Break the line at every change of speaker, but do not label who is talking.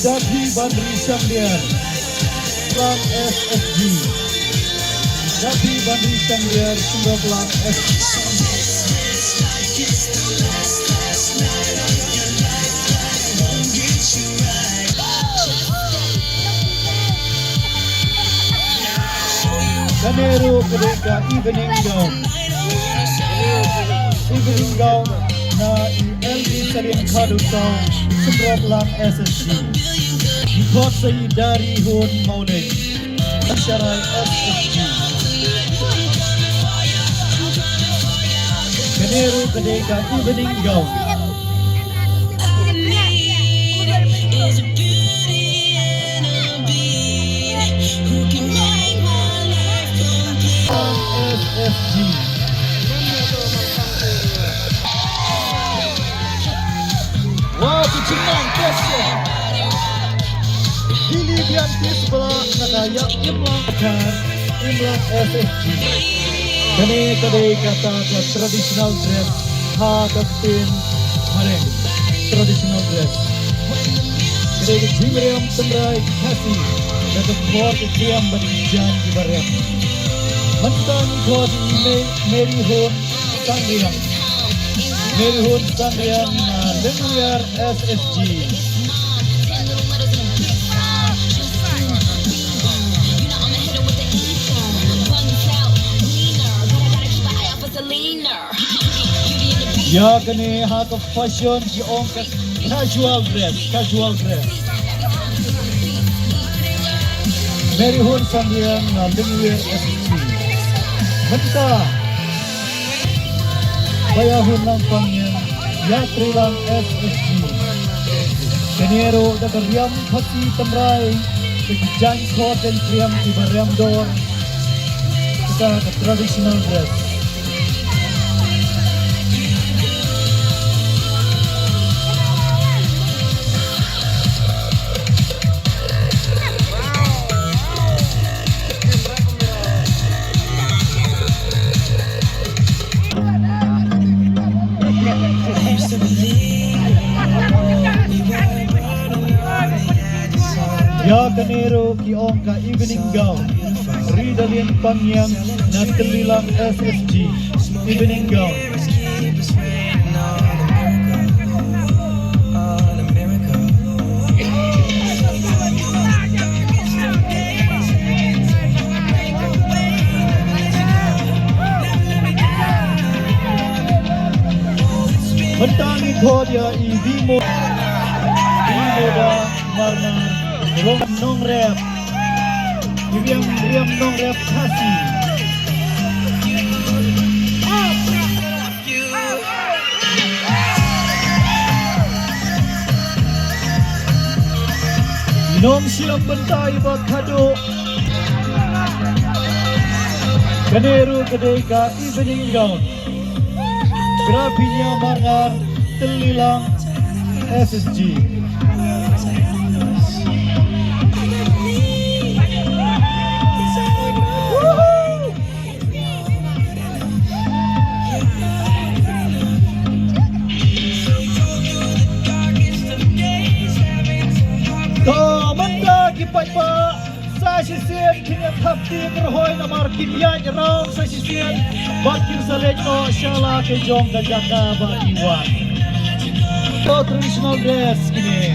Dati Bandri Sangdian Pelang SSG. Dati Bandri Sangdian Sumber Pelang SSG. Kanero Kedeka Evening Gown. Evening Gown na LD Sarian Kadu Song Sumber Pelang SSG. Ikut saya dari Hun Maulid Syarai SSG. Kanero Kedeka Evening Gown. SSG. Wah, kecenang kesya. Ini bianti sebelah nakayak imlangkan imlang SSG. Kini kadai kata ke traditional dress ha kapten hareng traditional dress. Kadai ke jimriam tendrai kasih dan ke kuar ke kiam berjan di barem. Mentang kuat Mary Hun Sangriang. Mary Hun Sangriang Lenguiar SSG. Ya kene ha ke fashion ki ongkat casual dress. Mary Hun Sangriang Lenguiar SSG. Mentah bayahun lang pangyan yatri lang SSG. Kanero da riam phati tamrai kejan khot dan riam di riam dor kita traditional dress. Ya kanero ki ongka evening gown ridalin pangyang na telilang SSG evening gown. Mentangi khodia ibimo da marna nong rap riam nong rap kasih. Nong siap bentai buat kado. Kanero kedeka evening gown. Grafinya margar telilang SSG. Pa sa sisian kini thapti berhoi namar kimia round sa sisian bakin salejno shala ke jong gajaka ba iwan. Traditional dress kini